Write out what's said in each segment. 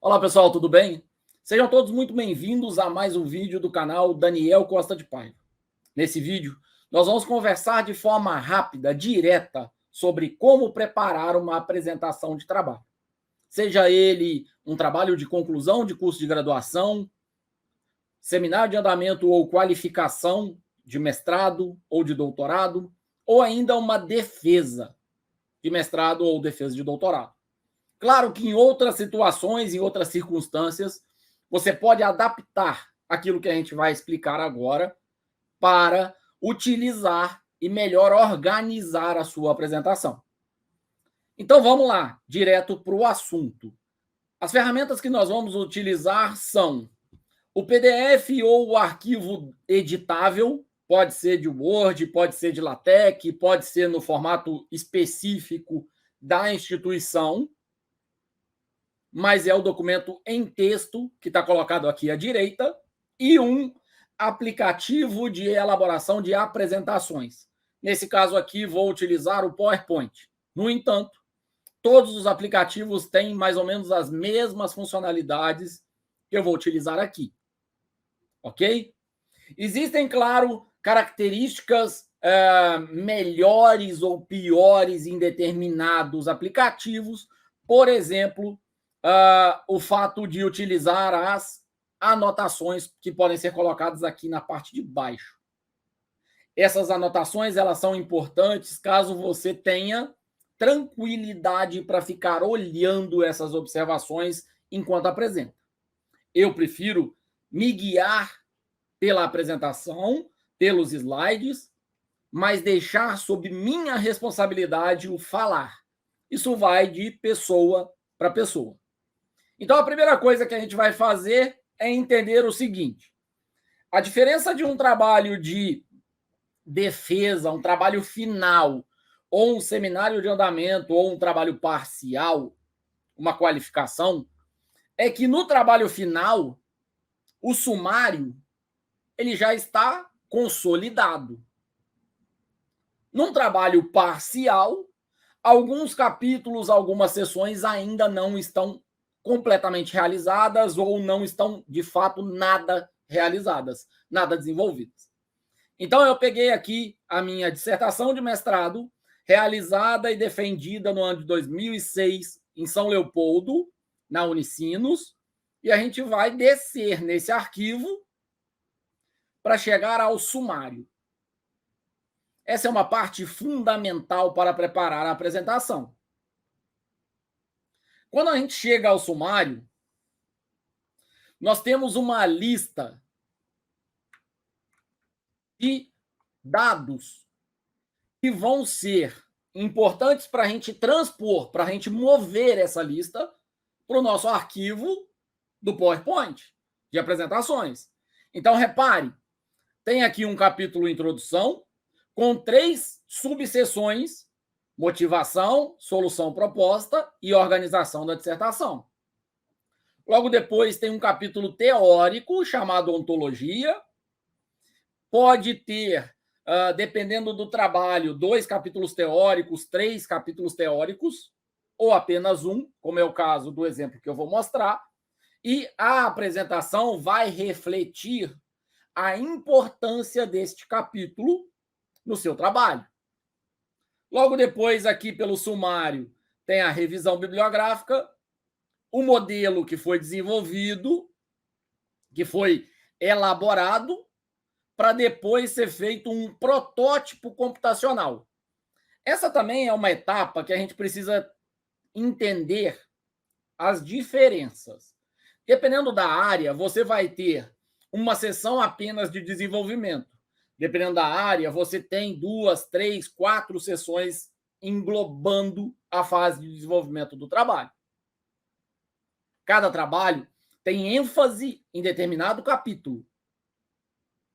Olá pessoal, tudo bem? Sejam todos muito bem-vindos a mais um vídeo do canal Daniel Costa de Paiva. Nesse vídeo, nós vamos conversar de forma rápida, direta, sobre como preparar uma apresentação de trabalho. Seja ele um trabalho de conclusão de curso de graduação, seminário de andamento ou qualificação de mestrado ou de doutorado, ou ainda uma defesa de mestrado ou defesa de doutorado. Claro que em outras situações, em outras circunstâncias, você pode adaptar aquilo que a gente vai explicar agora para utilizar e melhor organizar a sua apresentação. Então vamos lá, direto para o assunto. As ferramentas que nós vamos utilizar são o PDF ou o arquivo editável, pode ser de Word, pode ser de LaTeX, pode ser no formato específico da instituição, mas é o documento em texto que está colocado aqui à direita, e um aplicativo de elaboração de apresentações. Nesse caso aqui, vou utilizar o PowerPoint. No entanto, todos os aplicativos têm mais ou menos as mesmas funcionalidades que eu vou utilizar aqui. Ok? Existem, claro, características melhores ou piores em determinados aplicativos. Por exemplo, o fato de utilizar as anotações que podem ser colocadas aqui na parte de baixo. Essas anotações, elas são importantes caso você tenha tranquilidade para ficar olhando essas observações enquanto apresenta. Eu prefiro me guiar pela apresentação, pelos slides, mas deixar sob minha responsabilidade o falar. Isso vai de pessoa para pessoa. Então, a primeira coisa que a gente vai fazer é entender o seguinte: a diferença de um trabalho de defesa, um trabalho final, ou um seminário de andamento, ou um trabalho parcial, uma qualificação, é que no trabalho final, o sumário ele já está consolidado. Num trabalho parcial, alguns capítulos, algumas sessões ainda não estão completamente realizadas ou não estão, de fato, nada realizadas, nada desenvolvidas. Então, eu peguei aqui a minha dissertação de mestrado, realizada e defendida no ano de 2006, em São Leopoldo, na Unicinos, e a gente vai descer nesse arquivo para chegar ao sumário. Essa é uma parte fundamental para preparar a apresentação. Quando a gente chega ao sumário, nós temos uma lista de dados que vão ser importantes para a gente transpor, para a gente mover essa lista para o nosso arquivo do PowerPoint de apresentações. Então, repare, tem aqui um capítulo introdução com 3 subseções: motivação, solução proposta e organização da dissertação. Logo depois tem um capítulo teórico chamado ontologia. Pode ter, dependendo do trabalho, 2 capítulos teóricos, 3 capítulos teóricos, ou apenas um, como é o caso do exemplo que eu vou mostrar. E a apresentação vai refletir a importância deste capítulo no seu trabalho. Logo depois, aqui pelo sumário, tem a revisão bibliográfica, o modelo que foi desenvolvido, que foi elaborado, para depois ser feito um protótipo computacional. Essa também é uma etapa que a gente precisa entender as diferenças. Dependendo da área, você vai ter uma sessão apenas de desenvolvimento. Dependendo da área, você tem 2, 3, 4 sessões englobando a fase de desenvolvimento do trabalho. Cada trabalho tem ênfase em determinado capítulo.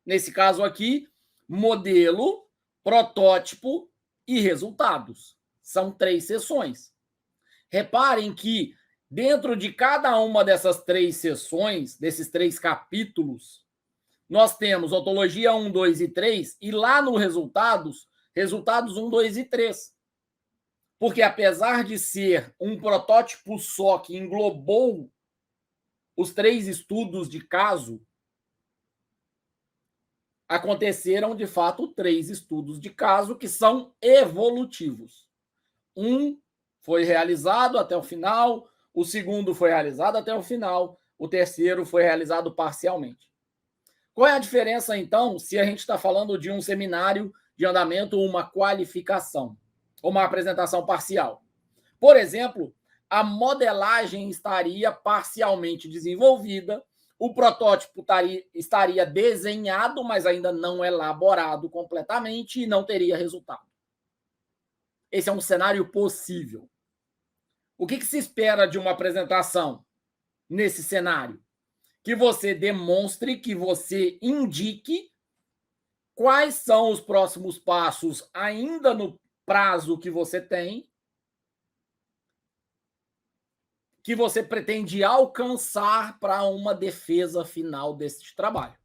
Nesse caso aqui, modelo, protótipo e resultados. São 3 sessões. Reparem que dentro de cada uma dessas 3 sessões, desses 3 capítulos, nós temos ontologia 1, 2 e 3, e lá no resultados 1, 2 e 3. Porque apesar de ser um protótipo só que englobou os 3 estudos de caso, aconteceram, de fato, 3 estudos de caso que são evolutivos. Um foi realizado até o final, o segundo foi realizado até o final, o terceiro foi realizado parcialmente. Qual é a diferença, então, se a gente está falando de um seminário de andamento ou uma qualificação, ou uma apresentação parcial? Por exemplo, a modelagem estaria parcialmente desenvolvida, o protótipo estaria desenhado, mas ainda não elaborado completamente e não teria resultado. Esse é um cenário possível. O que se espera de uma apresentação nesse cenário? Que você demonstre, que você indique quais são os próximos passos ainda no prazo que você tem, que você pretende alcançar para uma defesa final desse trabalho.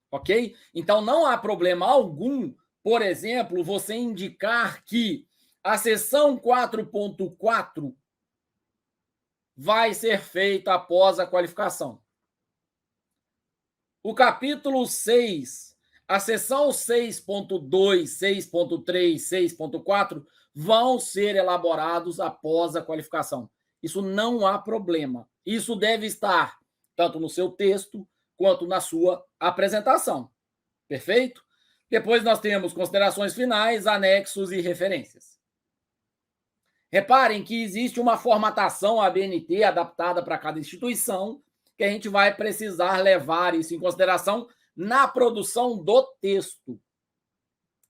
Ok? Então, não há problema algum, por exemplo, você indicar que a seção 4.4 vai ser feita após a qualificação. O capítulo 6, a seção 6.2, 6.3, 6.4 vão ser elaborados após a qualificação. Isso não há problema. Isso deve estar tanto no seu texto quanto na sua apresentação. Perfeito? Depois nós temos considerações finais, anexos e referências. Reparem que existe uma formatação ABNT adaptada para cada instituição, que a gente vai precisar levar isso em consideração na produção do texto,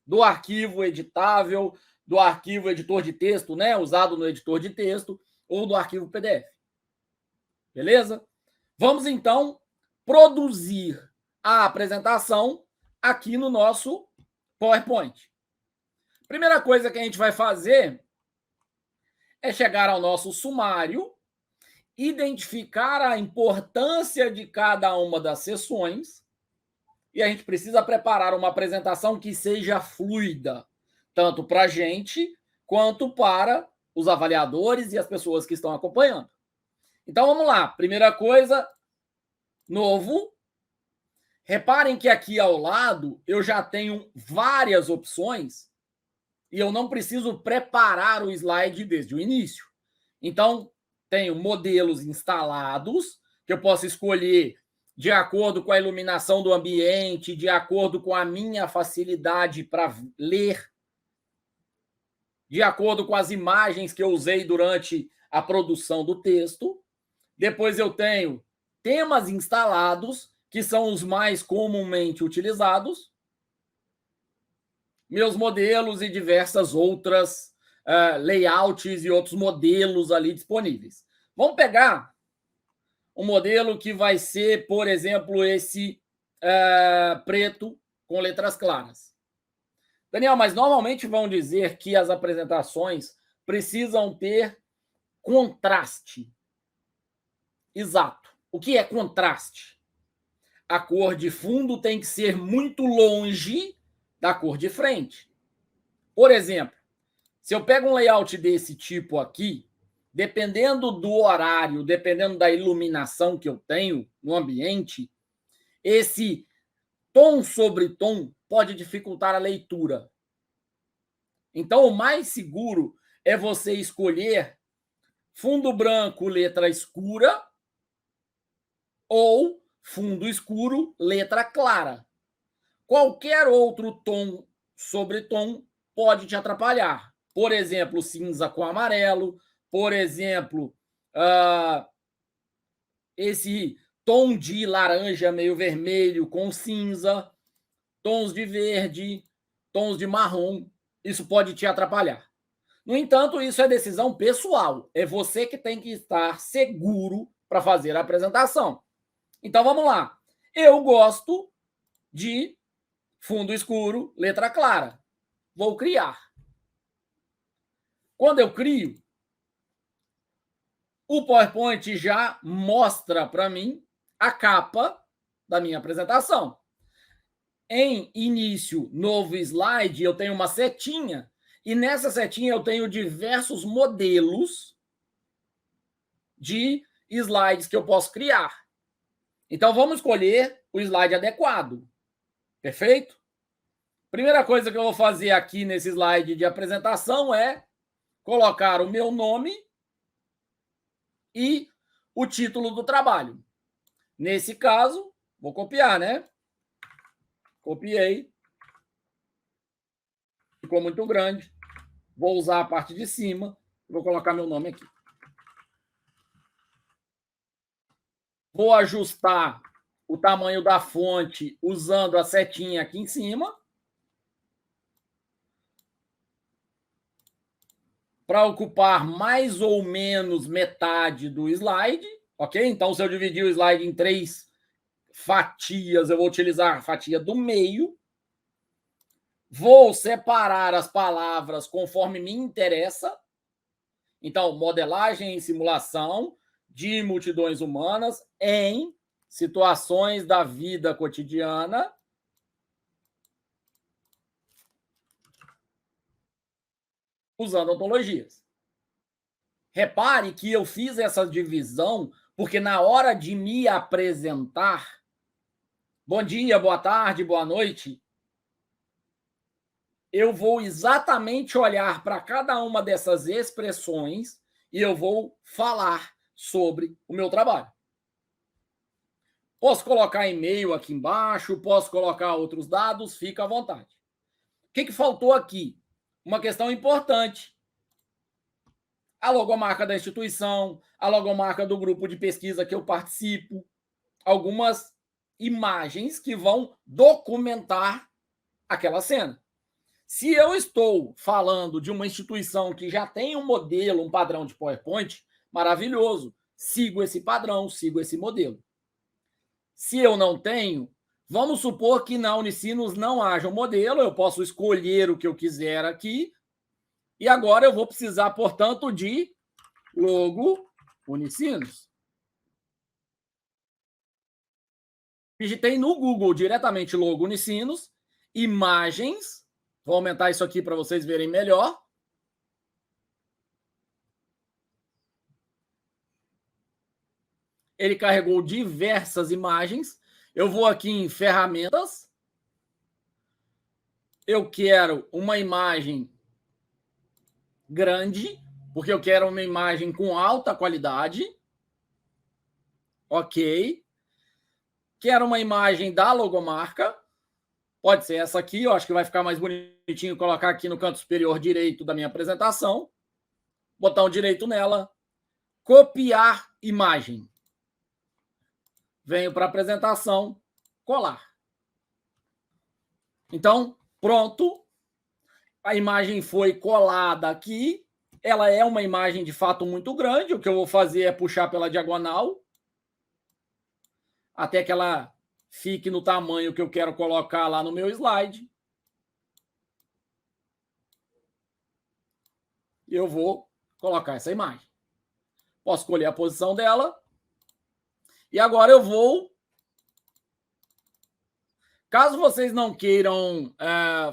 do arquivo editável, do arquivo editor de texto, né, usado no editor de texto, ou do arquivo PDF. Beleza? Vamos, então, produzir a apresentação aqui no nosso PowerPoint. Primeira coisa que a gente vai fazer é chegar ao nosso sumário, identificar a importância de cada uma das sessões, e a gente precisa preparar uma apresentação que seja fluida, tanto para a gente quanto para os avaliadores e as pessoas que estão acompanhando. Então, vamos lá. Primeira coisa, novo. Reparem que aqui ao lado eu já tenho várias opções e eu não preciso preparar o slide desde o início. Então, tenho modelos instalados que eu posso escolher de acordo com a iluminação do ambiente, de acordo com a minha facilidade para ler, de acordo com as imagens que eu usei durante a produção do texto. Depois eu tenho temas instalados, que são os mais comumente utilizados, meus modelos e diversas outras layouts e outros modelos ali disponíveis. Vamos pegar um modelo que vai ser, por exemplo, esse preto com letras claras. Daniel, mas normalmente vão dizer que as apresentações precisam ter contraste. Exato. O que é contraste? A cor de fundo tem que ser muito longe da cor de frente. Por exemplo, se eu pego um layout desse tipo aqui, dependendo do horário, dependendo da iluminação que eu tenho no ambiente, esse tom sobre tom pode dificultar a leitura. Então, o mais seguro é você escolher fundo branco, letra escura, ou fundo escuro, letra clara. Qualquer outro tom sobre tom pode te atrapalhar. Por exemplo, cinza com amarelo, por exemplo, esse tom de laranja meio vermelho com cinza, tons de verde, tons de marrom, isso pode te atrapalhar. No entanto, isso é decisão pessoal. É você que tem que estar seguro para fazer a apresentação. Então, vamos lá. Eu gosto de fundo escuro, letra clara. Vou criar. Quando eu crio, o PowerPoint já mostra para mim a capa da minha apresentação. Em início, novo slide, eu tenho uma setinha, e nessa setinha eu tenho diversos modelos de slides que eu posso criar. Então, vamos escolher o slide adequado. Perfeito? Primeira coisa que eu vou fazer aqui nesse slide de apresentação é colocar o meu nome e o título do trabalho. Nesse caso, vou copiar, né? Copiei. Ficou muito grande. Vou usar a parte de cima. Vou colocar meu nome aqui. Vou ajustar o tamanho da fonte usando a setinha aqui em cima. Para ocupar mais ou menos metade do slide. Ok? Então, se eu dividir o slide em 3 fatias, eu vou utilizar a fatia do meio. Vou separar as palavras conforme me interessa. Então, modelagem e simulação de multidões humanas em situações da vida cotidiana usando ontologias. Repare que eu fiz essa divisão porque na hora de me apresentar, bom dia, boa tarde, boa noite, eu vou exatamente olhar para cada uma dessas expressões e eu vou falar sobre o meu trabalho. Posso colocar e-mail aqui embaixo, posso colocar outros dados, fica à vontade. O que faltou aqui? Uma questão importante. A logomarca da instituição, a logomarca do grupo de pesquisa que eu participo, algumas imagens que vão documentar aquela cena. Se eu estou falando de uma instituição que já tem um modelo, um padrão de PowerPoint, maravilhoso. Sigo esse padrão, sigo esse modelo. Se eu não tenho, vamos supor que na Unicinos não haja um modelo, eu posso escolher o que eu quiser aqui, e agora eu vou precisar, portanto, de logo Unicinos. Digitei no Google diretamente logo Unicinos, imagens. Vou aumentar isso aqui para vocês verem melhor. Ele carregou diversas imagens. Eu vou aqui em ferramentas. Eu quero uma imagem grande, porque eu quero uma imagem com alta qualidade. Ok. Quero uma imagem da logomarca. Pode ser essa aqui, eu acho que vai ficar mais bonitinho colocar aqui no canto superior direito da minha apresentação. Botão direito nela. Copiar imagem. Venho para a apresentação, colar. Então, pronto. A imagem foi colada aqui. Ela é uma imagem de fato muito grande. O que eu vou fazer é puxar pela diagonal até que ela fique no tamanho que eu quero colocar lá no meu slide. E eu vou colocar essa imagem. Posso escolher a posição dela. E agora eu vou... Caso vocês não queiram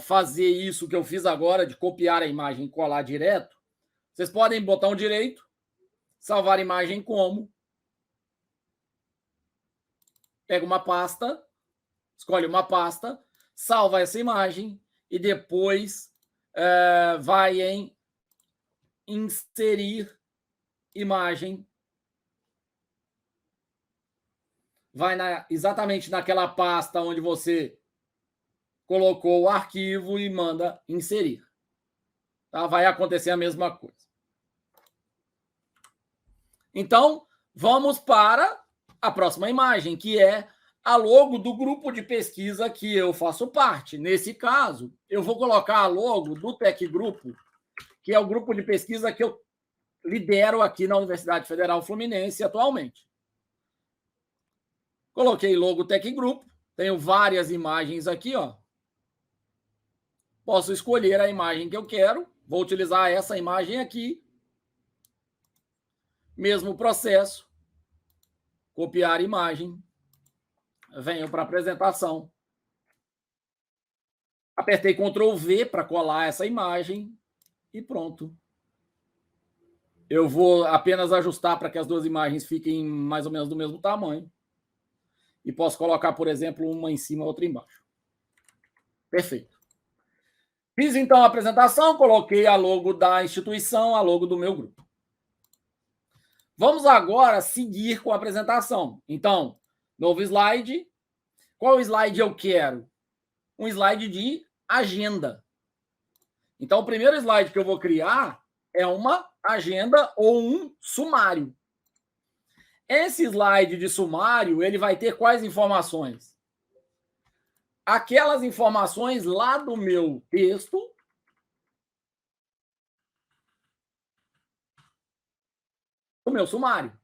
fazer isso que eu fiz agora, de copiar a imagem e colar direto, vocês podem botão direito, salvar imagem como. Pega uma pasta, escolhe uma pasta, salva essa imagem e depois vai em inserir imagem. Vai exatamente naquela pasta onde você colocou o arquivo e manda inserir. Tá? Vai acontecer a mesma coisa. Então, vamos para a próxima imagem, que é a logo do grupo de pesquisa que eu faço parte. Nesse caso, eu vou colocar a logo do Tec Grupo, que é o grupo de pesquisa que eu lidero aqui na Universidade Federal Fluminense atualmente. Coloquei logo Tec Grupo, tenho várias imagens aqui, ó. Posso escolher a imagem que eu quero, vou utilizar essa imagem aqui. Mesmo processo, copiar imagem, venho para a apresentação. Apertei Ctrl+V para colar essa imagem e pronto. Eu vou apenas ajustar para que as duas imagens fiquem mais ou menos do mesmo tamanho. E posso colocar, por exemplo, uma em cima e outra embaixo. Perfeito. Fiz, então, a apresentação, coloquei a logo da instituição, a logo do meu grupo. Vamos agora seguir com a apresentação. Então, novo slide. Qual slide eu quero? Um slide de agenda. Então, o primeiro slide que eu vou criar é uma agenda ou um sumário. Esse slide de sumário, ele vai ter quais informações? Aquelas informações lá do meu texto, do meu sumário.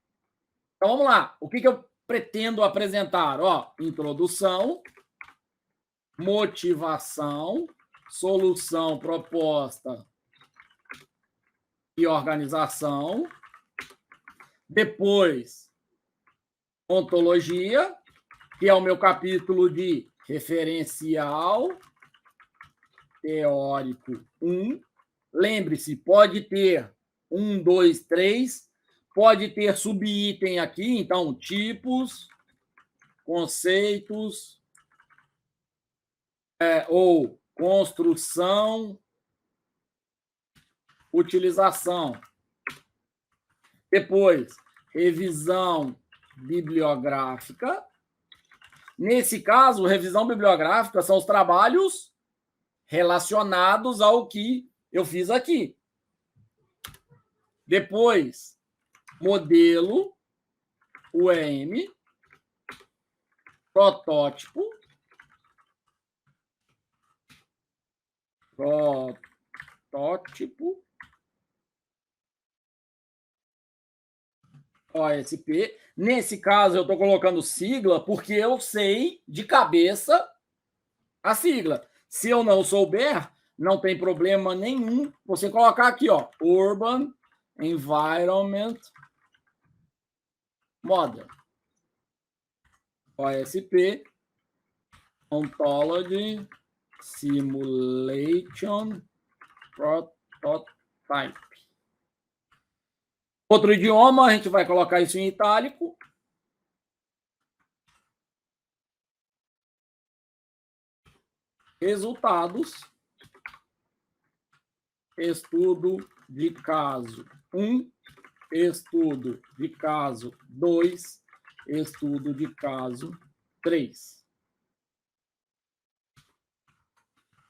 Então, vamos lá. O que eu pretendo apresentar? Ó, introdução, motivação, solução, proposta e organização. Depois, ontologia, que é o meu capítulo de referencial teórico 1. Lembre-se, pode ter 1, 2, 3, pode ter subitem aqui, então, tipos, conceitos, ou construção, utilização. Depois, revisão bibliográfica. Nesse caso, revisão bibliográfica são os trabalhos relacionados ao que eu fiz aqui. Depois, modelo, UEM, protótipo, OSP. Nesse caso, eu estou colocando sigla porque eu sei de cabeça a sigla. Se eu não souber, não tem problema nenhum você colocar aqui, ó, Urban Environment Model. OSP, Ontology, Simulation, Prototype. Outro idioma, a gente vai colocar isso em itálico. Resultados. Estudo de caso 1, estudo de caso 2, estudo de caso 3.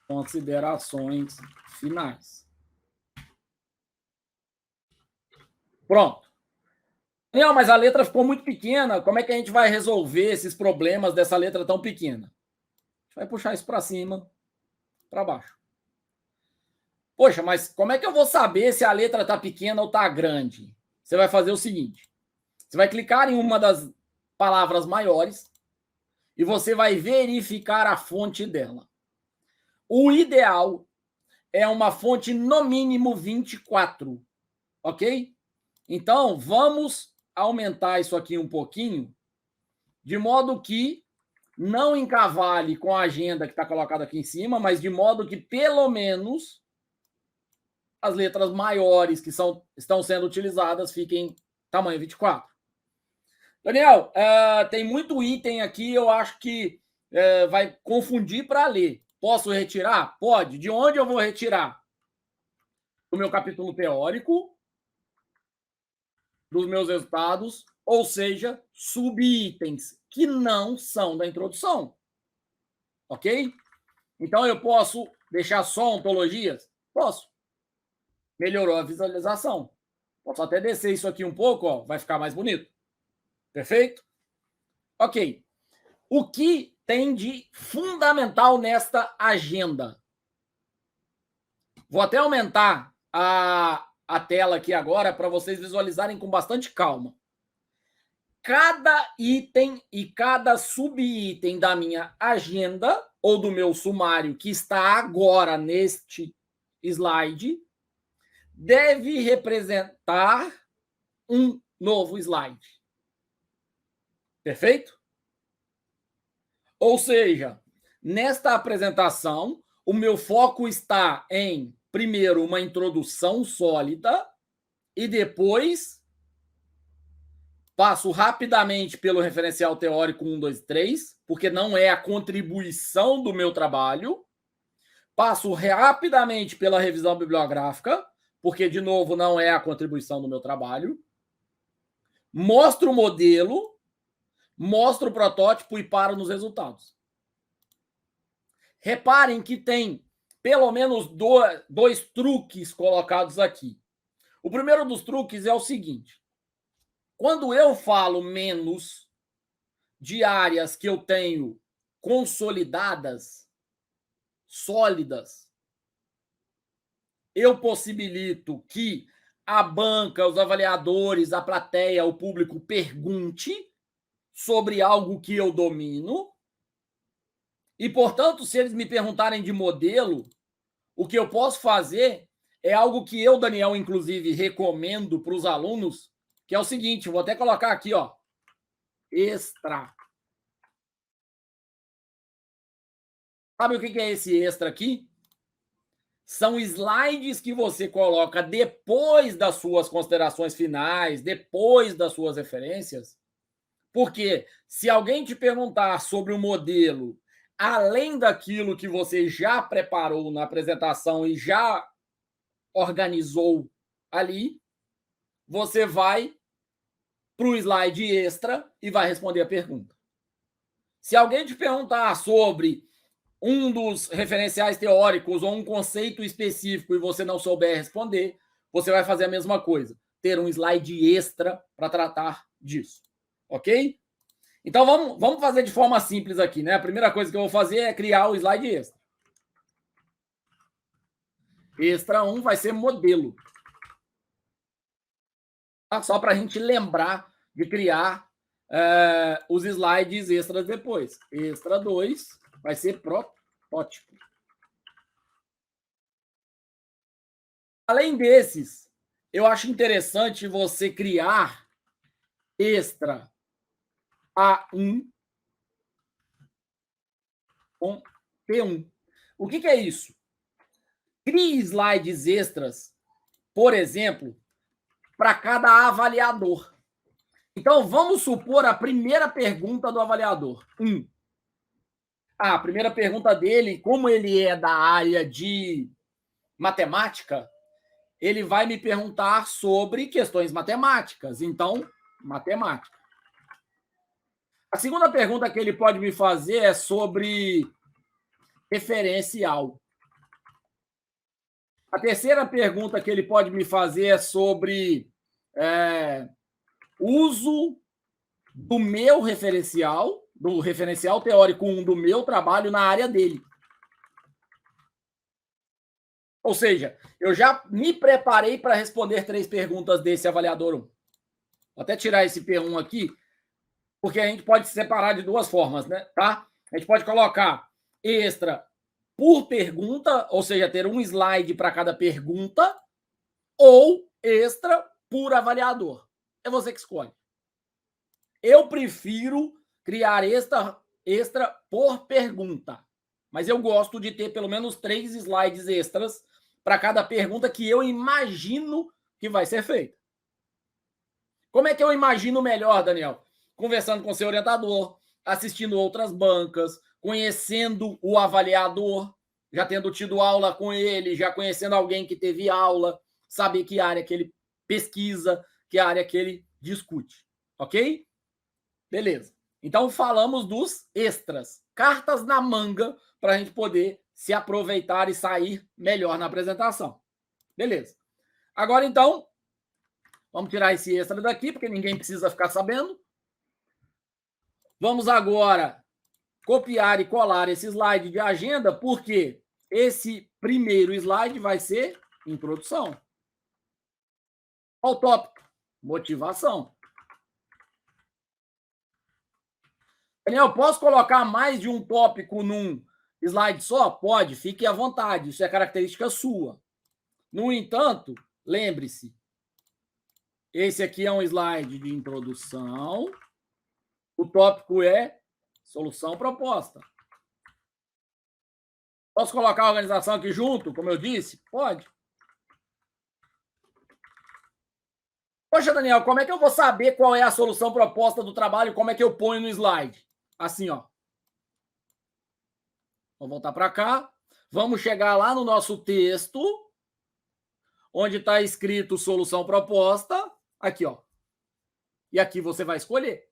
Considerações finais. Pronto. Não, mas a letra ficou muito pequena. Como é que a gente vai resolver esses problemas dessa letra tão pequena? A gente vai puxar isso para cima, para baixo. Poxa, mas como é que eu vou saber se a letra está pequena ou está grande? Você vai fazer o seguinte. Você vai clicar em uma das palavras maiores e você vai verificar a fonte dela. O ideal é uma fonte no mínimo 24, ok? Então, vamos aumentar isso aqui um pouquinho, de modo que não encavale com a agenda que está colocada aqui em cima, mas de modo que, pelo menos, as letras maiores que estão sendo utilizadas fiquem tamanho 24. Daniel, tem muito item aqui, eu acho que vai confundir para ler. Posso retirar? Pode. De onde eu vou retirar? Do meu capítulo teórico, dos meus resultados, ou seja, subitens que não são da introdução. Ok? Então, eu posso deixar só ontologias? Posso. Melhorou a visualização. Posso até descer isso aqui um pouco, ó, vai ficar mais bonito. Perfeito? Ok. O que tem de fundamental nesta agenda? Vou até aumentar a tela aqui agora para vocês visualizarem com bastante calma. Cada item e cada subitem da minha agenda ou do meu sumário que está agora neste slide deve representar um novo slide. Perfeito? Ou seja, nesta apresentação, o meu foco está em, primeiro, uma introdução sólida, e depois passo rapidamente pelo referencial teórico 1, 2, 3, porque não é a contribuição do meu trabalho. Passo rapidamente pela revisão bibliográfica, porque, de novo, não é a contribuição do meu trabalho. Mostro o modelo, mostro o protótipo e paro nos resultados. Reparem que tem pelo menos dois truques colocados aqui. O primeiro dos truques é o seguinte: quando eu falo menos de áreas que eu tenho consolidadas, sólidas, eu possibilito que a banca, os avaliadores, a plateia, o público pergunte sobre algo que eu domino. E, portanto, se eles me perguntarem de modelo, o que eu posso fazer é algo que eu, Daniel, inclusive, recomendo para os alunos, que é o seguinte, vou até colocar aqui, ó, extra. Sabe o que é esse extra aqui? São slides que você coloca depois das suas considerações finais, depois das suas referências, porque se alguém te perguntar sobre o modelo, além daquilo que você já preparou na apresentação e já organizou ali, você vai para o slide extra e vai responder a pergunta. Se alguém te perguntar sobre um dos referenciais teóricos ou um conceito específico e você não souber responder, você vai fazer a mesma coisa, ter um slide extra para tratar disso, ok? Então vamos fazer de forma simples aqui, né? A primeira coisa que eu vou fazer é criar o slide extra. Extra 1 vai ser modelo. Tá? Só para a gente lembrar de criar os slides extras depois. Extra 2 vai ser protótipo. Além desses, eu acho interessante você criar extra A1 com P1. O que é isso? Crie slides extras, por exemplo, para cada avaliador. Então, vamos supor a primeira pergunta do avaliador. A primeira pergunta dele, como ele é da área de matemática, ele vai me perguntar sobre questões matemáticas. Então, matemática. A segunda pergunta que ele pode me fazer é sobre referencial. A terceira pergunta que ele pode me fazer é sobre uso do meu referencial, do referencial teórico 1 do meu trabalho na área dele. Ou seja, eu já me preparei para responder 3 perguntas desse avaliador 1. Vou até tirar esse P1 aqui, porque a gente pode separar de duas formas, né? Tá? A gente pode colocar extra por pergunta, ou seja, ter um slide para cada pergunta, ou extra por avaliador. É você que escolhe. Eu prefiro criar extra por pergunta, mas eu gosto de ter pelo menos 3 slides extras para cada pergunta que eu imagino que vai ser feita. Como é que eu imagino melhor, Daniel? Conversando com seu orientador, assistindo outras bancas, conhecendo o avaliador, já tendo tido aula com ele, já conhecendo alguém que teve aula, saber que área que ele pesquisa, que área que ele discute. Ok? Beleza. Então, falamos dos extras. Cartas na manga para a gente poder se aproveitar e sair melhor na apresentação. Beleza. Agora, então, vamos tirar esse extra daqui, porque ninguém precisa ficar sabendo. Vamos agora copiar e colar esse slide de agenda, porque esse primeiro slide vai ser introdução. Qual o tópico? Motivação. Daniel, posso colocar mais de um tópico num slide só? Pode, fique à vontade, isso é característica sua. No entanto, lembre-se, esse aqui é um slide de introdução, o tópico é solução proposta. Posso colocar a organização aqui junto, como eu disse? Pode. Poxa, Daniel, como é que eu vou saber qual é a solução proposta do trabalho? Como é que eu ponho no slide? Assim, ó. Vamos voltar para cá. Vamos chegar lá no nosso texto, onde está escrito solução proposta. Aqui, ó. E aqui você vai escolher.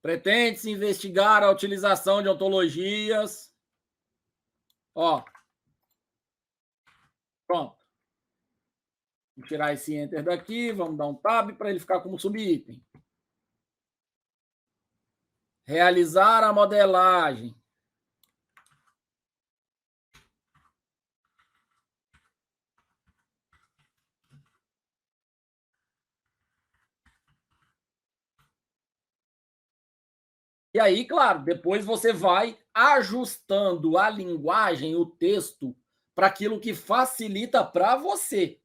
Pretende-se investigar a utilização de ontologias. Ó. Pronto. Vou tirar esse Enter daqui. Vamos dar um Tab para ele ficar como subitem. Realizar a modelagem. E aí, claro, depois você vai ajustando a linguagem, o texto, para aquilo que facilita para você.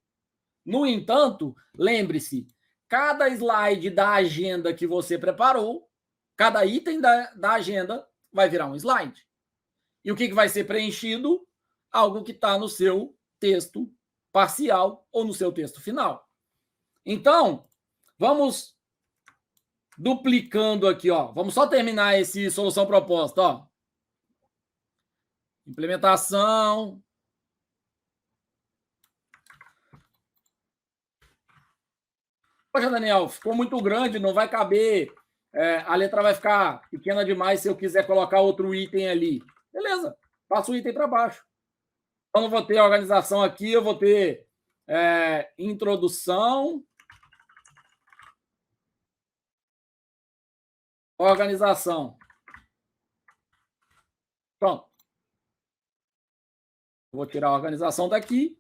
No entanto, lembre-se, cada slide da agenda que você preparou, cada item da agenda vai virar um slide. E o que vai ser preenchido? Algo que está no seu texto parcial ou no seu texto final. Então, vamos duplicando aqui, ó. Vamos só terminar esse solução proposta, ó. Implementação. Poxa, Daniel, ficou muito grande, não vai caber. A letra vai ficar pequena demais se eu quiser colocar outro item ali. Beleza, passo o item para baixo. Então, não vou ter organização aqui, eu vou ter introdução, organização. Pronto. Vou tirar a organização daqui.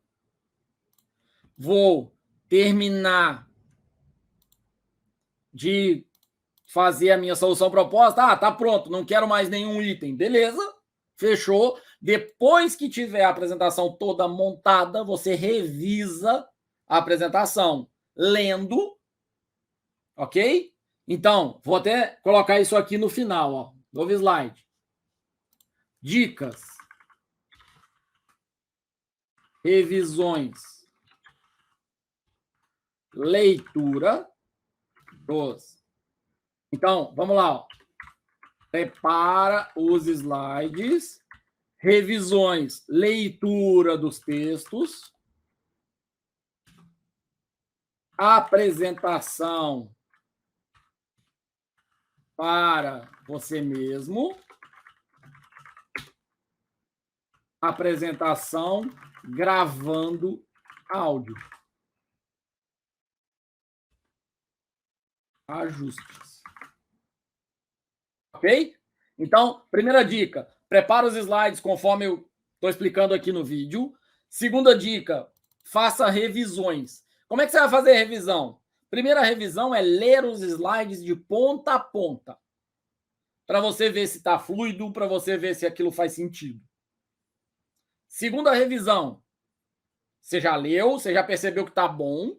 Vou terminar de fazer a minha solução proposta. Ah, tá pronto, não quero mais nenhum item. Beleza, fechou. Depois que tiver a apresentação toda montada, você revisa a apresentação lendo, ok? Então, vou até colocar isso aqui no final, ó. Novo slide. Dicas. Revisões. Leitura dos. Então, vamos lá, ó. Prepara os slides, revisões, leitura dos textos, apresentação para você mesmo, apresentação gravando áudio. Ajustes. Ok? Então, primeira dica, prepara os slides conforme eu estou explicando aqui no vídeo. Segunda dica, faça revisões. Como é que você vai fazer revisão? Primeira revisão é ler os slides de ponta a ponta, para você ver se está fluido, para você ver se aquilo faz sentido. Segunda revisão, você já leu, você já percebeu que está bom,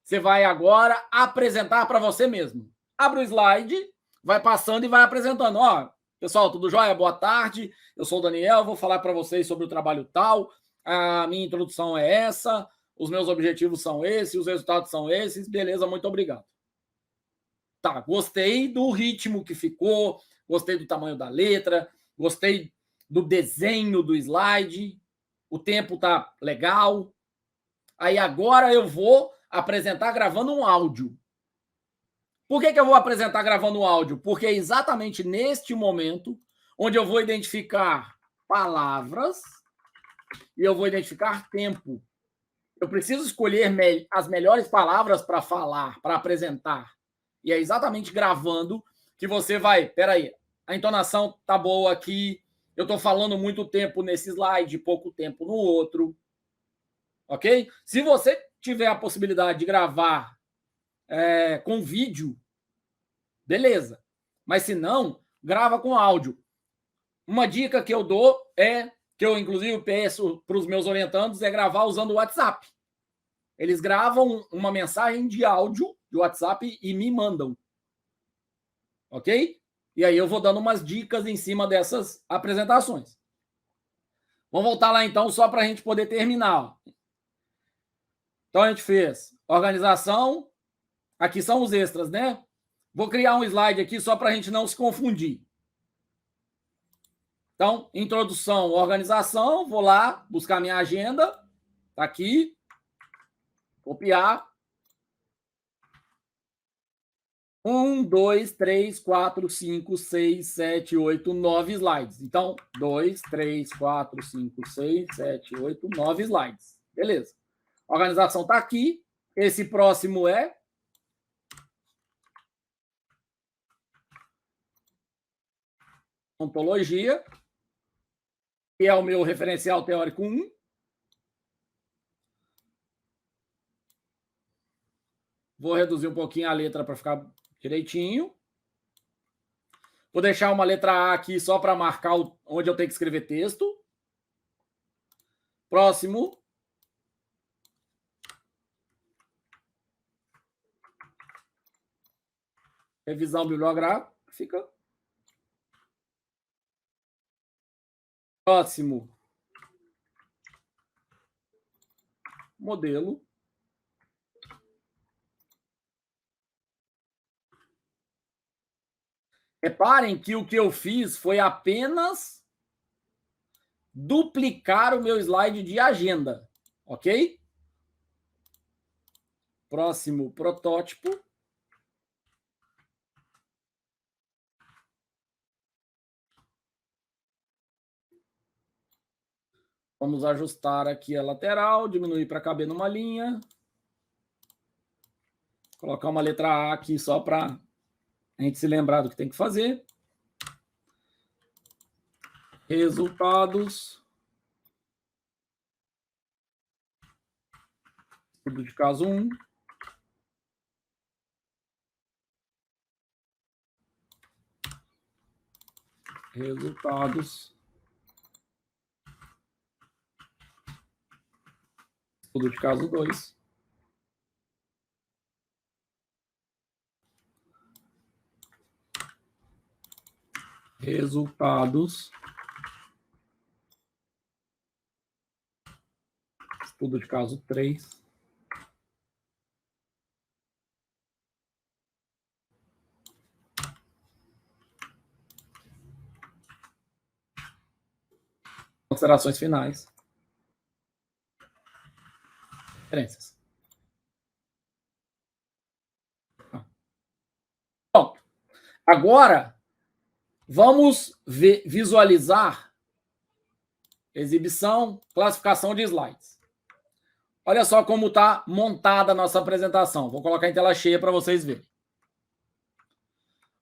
você vai agora apresentar para você mesmo. Abre o slide, vai passando e vai apresentando. Ó, pessoal, tudo jóia? Boa tarde. Eu sou o Daniel, vou falar para vocês sobre o trabalho tal. A minha introdução é essa, os meus objetivos são esses, os resultados são esses. Beleza, muito obrigado. Tá, gostei do ritmo que ficou, gostei do tamanho da letra, gostei do desenho do slide, o tempo tá legal. Aí agora eu vou apresentar gravando um áudio. Por que eu vou apresentar gravando um áudio? Porque é exatamente neste momento onde eu vou identificar palavras e eu vou identificar tempo. Eu preciso escolher as melhores palavras para falar, para apresentar. E é exatamente gravando que você vai... Peraí, a entonação tá boa aqui, eu estou falando muito tempo nesse slide, pouco tempo no outro. Ok? Se você tiver a possibilidade de gravar com vídeo, beleza. Mas se não, grava com áudio. Uma dica que eu dou que eu inclusive peço para os meus orientandos, é gravar usando o WhatsApp. Eles gravam uma mensagem de áudio do WhatsApp e me mandam. Ok? E aí eu vou dando umas dicas em cima dessas apresentações. Vamos voltar lá então, só para a gente poder terminar. Ó. Então a gente fez Organização. Aqui são os extras, né? Vou criar um slide aqui só para a gente não se confundir. Então, introdução, organização. Vou lá buscar minha agenda. Está aqui. Copiar. 1, 2, 3, 4, 5, 6, 7, 8, 9 slides. Então, 2, 3, 4, 5, 6, 7, 8, 9 slides. Beleza. A organização está aqui. Esse próximo é ontologia, que é o meu referencial teórico 1. Vou reduzir um pouquinho a letra para ficar direitinho. Vou deixar uma letra A aqui só para marcar onde eu tenho que escrever texto. Próximo. Revisão bibliográfica. Próximo. Modelo. Reparem que o que eu fiz foi apenas duplicar o meu slide de agenda, ok? Próximo, protótipo. Vamos ajustar aqui a lateral, diminuir para caber numa linha. Colocar uma letra A aqui só para a gente se lembrar do que tem que fazer. Resultados. Estudo de caso 1. Resultados. Estudo de caso 2. Resultados. Estudo de caso 3. Considerações finais. Referências. Pronto. Agora, vamos visualizar exibição, classificação de slides. Olha só como está montada a nossa apresentação. Vou colocar em tela cheia para vocês verem.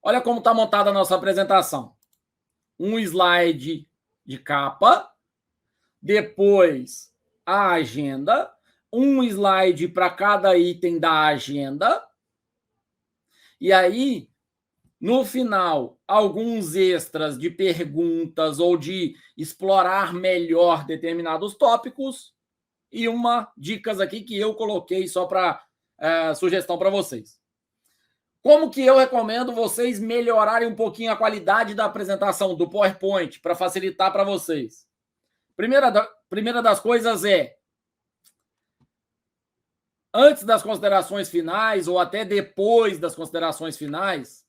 Olha como está montada a nossa apresentação. Um slide de capa, depois a agenda, um slide para cada item da agenda, e aí, no final, alguns extras de perguntas ou de explorar melhor determinados tópicos, e dicas aqui que eu coloquei só para sugestão para vocês. Como que eu recomendo vocês melhorarem um pouquinho a qualidade da apresentação do PowerPoint para facilitar para vocês? Primeira das coisas é, antes das considerações finais ou até depois das considerações finais,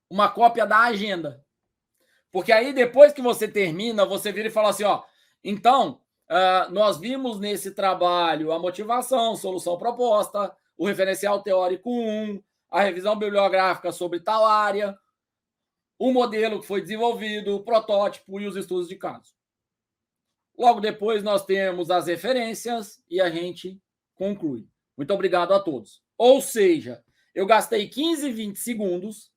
uma cópia da agenda. Porque aí, depois que você termina, você vira e fala assim, ó, então, nós vimos nesse trabalho a motivação, solução proposta, o referencial teórico 1, a revisão bibliográfica sobre tal área, o modelo que foi desenvolvido, o protótipo e os estudos de caso. Logo depois, nós temos as referências e a gente conclui. Muito obrigado a todos. Ou seja, eu gastei 15, 20 segundos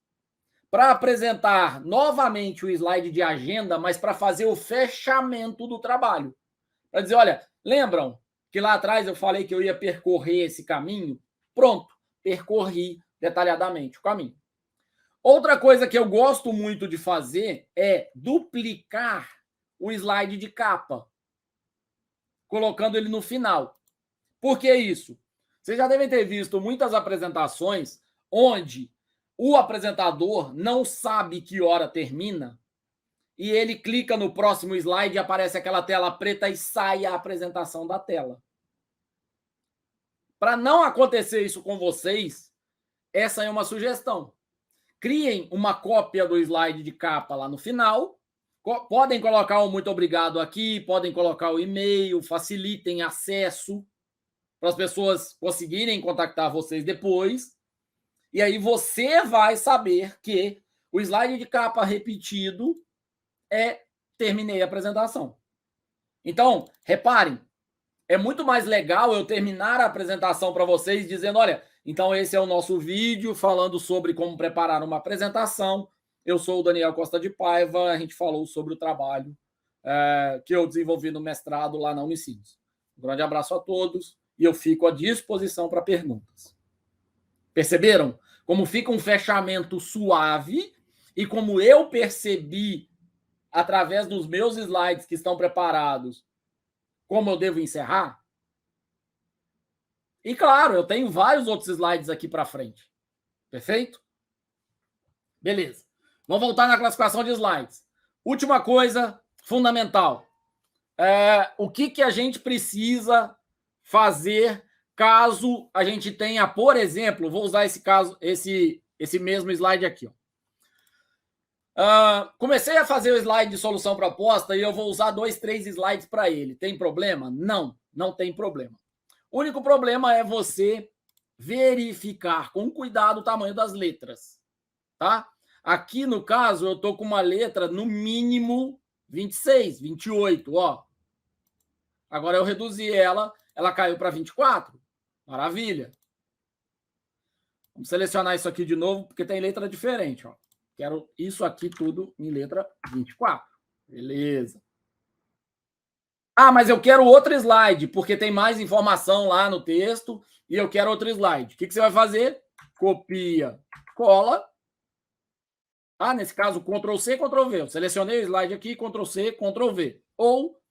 para apresentar novamente o slide de agenda, mas para fazer o fechamento do trabalho. Para dizer, olha, lembram que lá atrás eu falei que eu ia percorrer esse caminho? Pronto, percorri detalhadamente o caminho. Outra coisa que eu gosto muito de fazer é duplicar o slide de capa, colocando ele no final. Por que isso? Vocês já devem ter visto muitas apresentações onde o apresentador não sabe que hora termina e ele clica no próximo slide e aparece aquela tela preta e sai a apresentação da tela. Para não acontecer isso com vocês, essa é uma sugestão. Criem uma cópia do slide de capa lá no final. Podem colocar o muito obrigado aqui, podem colocar o e-mail, facilitem acesso para as pessoas conseguirem contactar vocês depois. E aí você vai saber que o slide de capa repetido é terminei a apresentação. Então, reparem, é muito mais legal eu terminar a apresentação para vocês dizendo, olha, então esse é o nosso vídeo falando sobre como preparar uma apresentação. Eu sou o Daniel Costa de Paiva, a gente falou sobre o trabalho que eu desenvolvi no mestrado lá na Unicinos. Um grande abraço a todos e eu fico à disposição para perguntas. Perceberam como fica um fechamento suave e como eu percebi através dos meus slides que estão preparados como eu devo encerrar? E claro, eu tenho vários outros slides aqui para frente. Perfeito? Beleza. Vamos voltar na classificação de slides. Última coisa fundamental. O que a gente precisa fazer caso a gente tenha, por exemplo, vou usar esse mesmo slide aqui. Comecei a fazer o slide de solução proposta e eu vou usar 2, 3 slides para ele. Tem problema? Não, não tem problema. O único problema é você verificar com cuidado o tamanho das letras, tá? Aqui, no caso, eu estou com uma letra no mínimo 26, 28, ó. Agora eu reduzi ela caiu para 24. Maravilha. Vamos selecionar isso aqui de novo, porque tem letra diferente, ó. Quero isso aqui tudo em letra 24. Beleza. Mas eu quero outro slide, porque tem mais informação lá no texto e eu quero outro slide. O que você vai fazer? Copia, cola. Nesse caso, Ctrl+C, Ctrl+V. Eu selecionei o slide aqui, Ctrl+C, Ctrl+V. Ou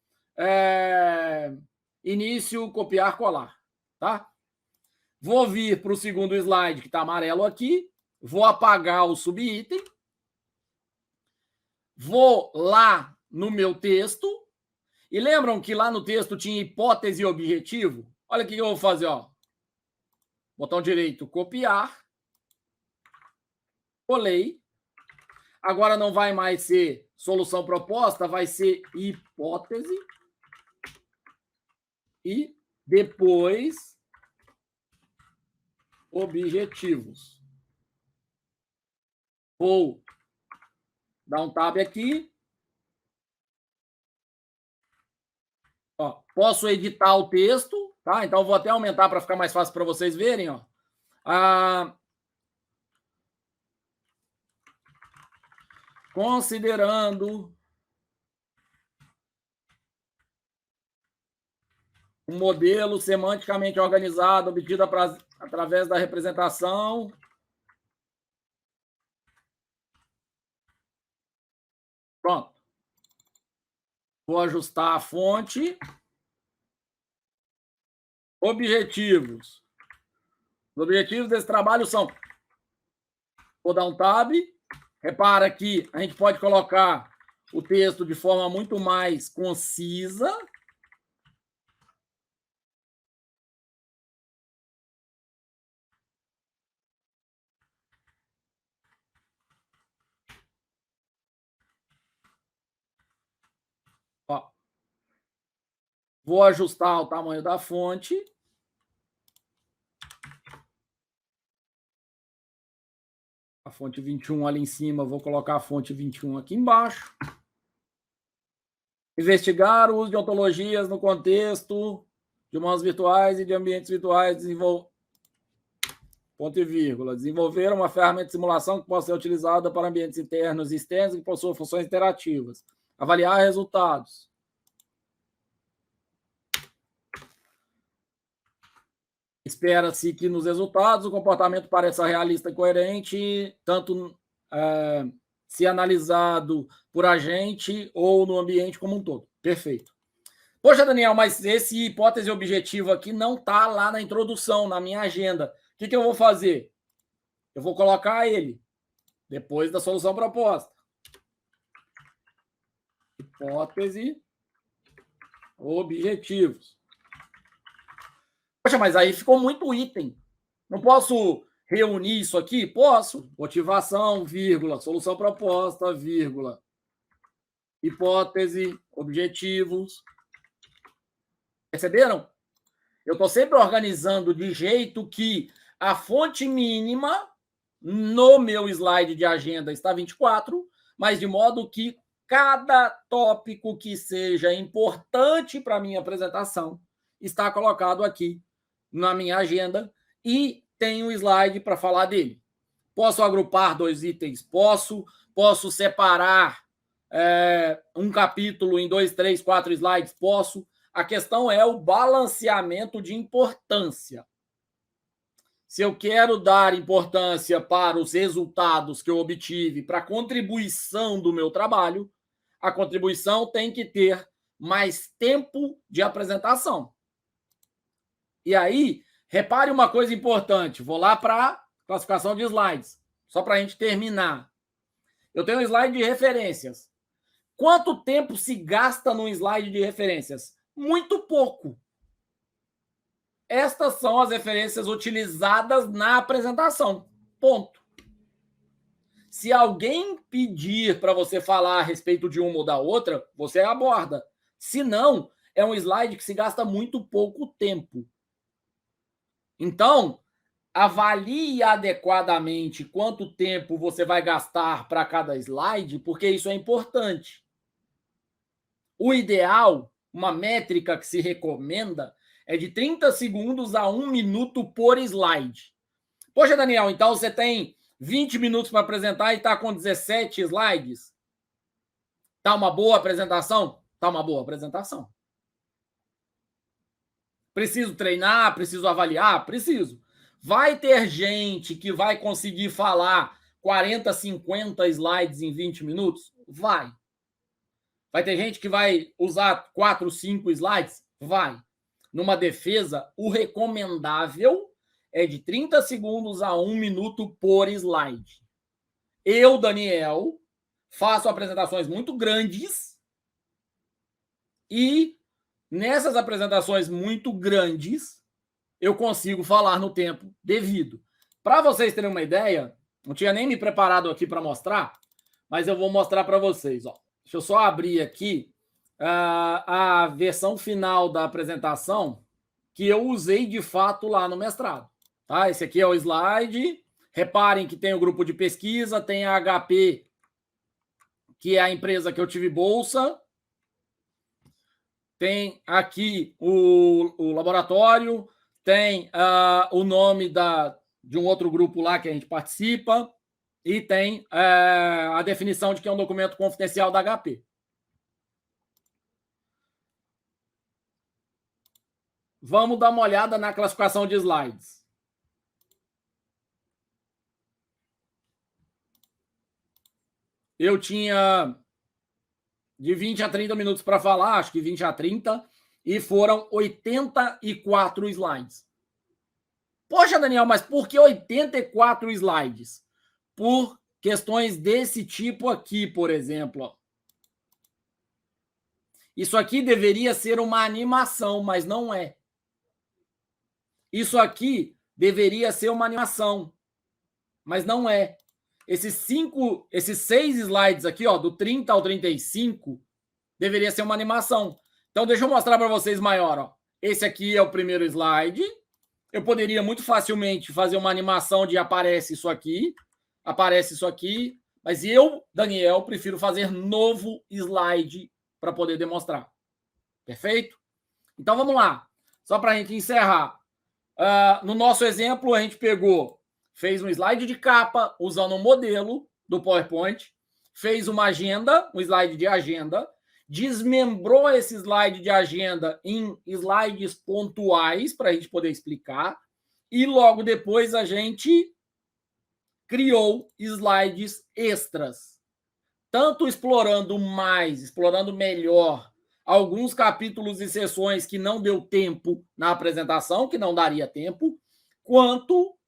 início, copiar, colar. Tá? Vou vir para o segundo slide, que está amarelo aqui. Vou apagar o subitem. Vou lá no meu texto. E lembram que lá no texto tinha hipótese e objetivo? Olha o que eu vou fazer, ó. Botão direito, copiar. Colei. Agora não vai mais ser solução proposta, vai ser hipótese. E depois objetivos. Vou dar um tab aqui. Ó, posso editar o texto, tá? Então vou até aumentar para ficar mais fácil para vocês verem, ó. Considerando um modelo semanticamente organizado obtido através da representação pronto. Vou ajustar a fonte. Objetivos. Os objetivos desse trabalho são... Vou dar um tab. Repara que a gente pode colocar o texto de forma muito mais concisa. Ó. Vou ajustar o tamanho da fonte. A fonte 21 ali em cima, vou colocar a fonte 21 aqui embaixo. Investigar o uso de ontologias no contexto de humanos virtuais e de ambientes virtuais. Ponto e vírgula. Desenvolver uma ferramenta de simulação que possa ser utilizada para ambientes internos e externos e que possua funções interativas. Avaliar resultados. Espera-se que nos resultados o comportamento pareça realista e coerente, tanto se analisado por agente ou no ambiente como um todo. Perfeito. Poxa, Daniel, mas esse hipótese objetivo aqui não está lá na introdução, na minha agenda. O que eu vou fazer? Eu vou colocar ele depois da solução proposta. Hipótese, objetivos. Poxa, mas aí ficou muito item. Não posso reunir isso aqui? Posso. Motivação, vírgula, solução proposta, vírgula, hipótese, objetivos. Perceberam? Eu estou sempre organizando de jeito que a fonte mínima no meu slide de agenda está 24, mas de modo que cada tópico que seja importante para a minha apresentação está colocado aqui na minha agenda e tem um slide para falar dele. Posso agrupar 2 itens? Posso separar um capítulo em 2, 3, 4 slides? Posso. A questão é o balanceamento de importância. Se eu quero dar importância para os resultados que eu obtive, para a contribuição do meu trabalho, a contribuição tem que ter mais tempo de apresentação. E aí, repare uma coisa importante. Vou lá para a classificação de slides, só para a gente terminar. Eu tenho um slide de referências. Quanto tempo se gasta num slide de referências? Muito pouco. Estas são as referências utilizadas na apresentação. Ponto. Se alguém pedir para você falar a respeito de uma ou da outra, você aborda. Se não, é um slide que se gasta muito pouco tempo. Então, avalie adequadamente quanto tempo você vai gastar para cada slide, porque isso é importante. O ideal, uma métrica que se recomenda, é de 30 segundos a 1 minuto por slide. Poxa, Daniel, então você tem 20 minutos para apresentar e está com 17 slides? Está uma boa apresentação? Está uma boa apresentação. Preciso treinar? Preciso avaliar? Preciso. Vai ter gente que vai conseguir falar 40, 50 slides em 20 minutos? Vai. Vai ter gente que vai usar 4, 5 slides? Vai. Numa defesa, o recomendável é de 30 segundos a 1 minuto por slide. Eu, Daniel, faço apresentações muito grandes e nessas apresentações muito grandes eu consigo falar no tempo devido. Para vocês terem uma ideia, não tinha nem me preparado aqui para mostrar, mas eu vou mostrar para vocês. Ó. Deixa eu só abrir aqui a versão final da apresentação que eu usei de fato lá no mestrado. Tá? Esse aqui é o slide. Reparem que tem o grupo de pesquisa, tem a HP, que é a empresa que eu tive bolsa. Tem aqui o laboratório, tem o nome de um outro grupo lá que a gente participa e tem a definição de que é um documento confidencial da HP. Vamos dar uma olhada na classificação de slides. Eu tinha de 20 a 30 minutos para falar, acho que 20 a 30, e foram 84 slides. Poxa, Daniel, mas por que 84 slides? Por questões desse tipo aqui, por exemplo. Isso aqui deveria ser uma animação, mas não é. Isso aqui deveria ser uma animação, mas não é. Esses 6 slides aqui, ó, do 30 ao 35, deveria ser uma animação. Então, deixa eu mostrar para vocês maior. Ó. Esse aqui é o primeiro slide. Eu poderia muito facilmente fazer uma animação de aparece isso aqui, mas eu, Daniel, prefiro fazer novo slide para poder demonstrar. Perfeito? Então, vamos lá. Só para a gente encerrar. No nosso exemplo, a gente fez um slide de capa usando um modelo do PowerPoint, fez uma agenda, um slide de agenda, desmembrou esse slide de agenda em slides pontuais para a gente poder explicar e logo depois a gente criou slides extras, tanto explorando melhor alguns capítulos e sessões que não deu tempo na apresentação, que não daria tempo, quanto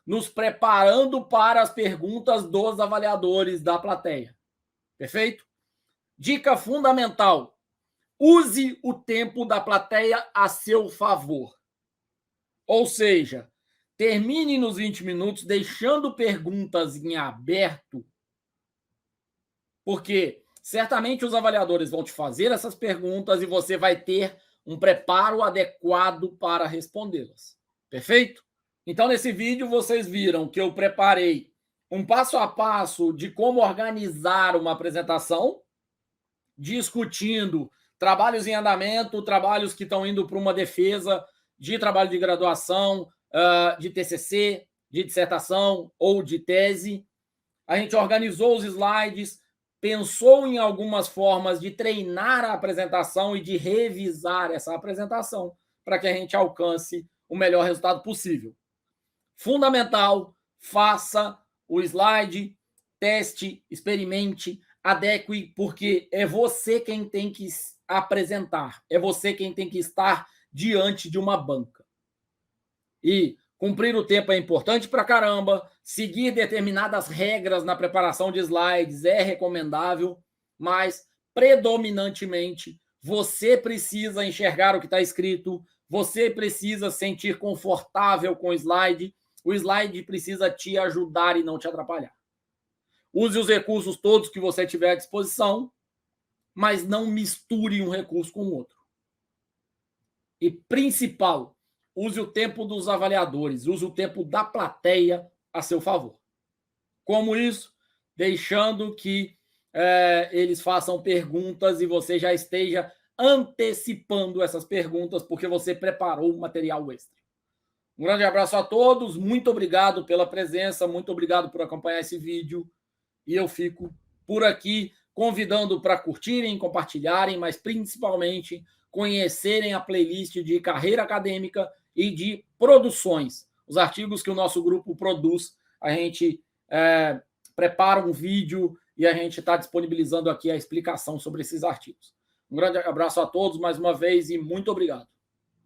nos preparando para as perguntas dos avaliadores da plateia. Perfeito? Dica fundamental: use o tempo da plateia a seu favor. Ou seja, termine nos 20 minutos deixando perguntas em aberto, porque certamente os avaliadores vão te fazer essas perguntas e você vai ter um preparo adequado para respondê-las. Perfeito? Então, nesse vídeo, vocês viram que eu preparei um passo a passo de como organizar uma apresentação, discutindo trabalhos em andamento, trabalhos que estão indo para uma defesa de trabalho de graduação, de TCC, de dissertação ou de tese. A gente organizou os slides, pensou em algumas formas de treinar a apresentação e de revisar essa apresentação para que a gente alcance o melhor resultado possível. Fundamental, faça o slide, teste, experimente, adeque, porque é você quem tem que apresentar, é você quem tem que estar diante de uma banca. E cumprir o tempo é importante pra caramba, seguir determinadas regras na preparação de slides é recomendável, mas predominantemente você precisa enxergar o que está escrito, você precisa sentir confortável com o slide precisa te ajudar e não te atrapalhar. Use os recursos todos que você tiver à disposição, mas não misture um recurso com o outro. E principal, use o tempo dos avaliadores, use o tempo da plateia a seu favor. Como isso? Deixando que eles façam perguntas e você já esteja antecipando essas perguntas, porque você preparou um material extra. Um grande abraço a todos, muito obrigado pela presença, muito obrigado por acompanhar esse vídeo, e eu fico por aqui convidando para curtirem, compartilharem, mas principalmente conhecerem a playlist de carreira acadêmica e de produções. Os artigos que o nosso grupo produz, a gente prepara um vídeo e a gente está disponibilizando aqui a explicação sobre esses artigos. Um grande abraço a todos mais uma vez e muito obrigado.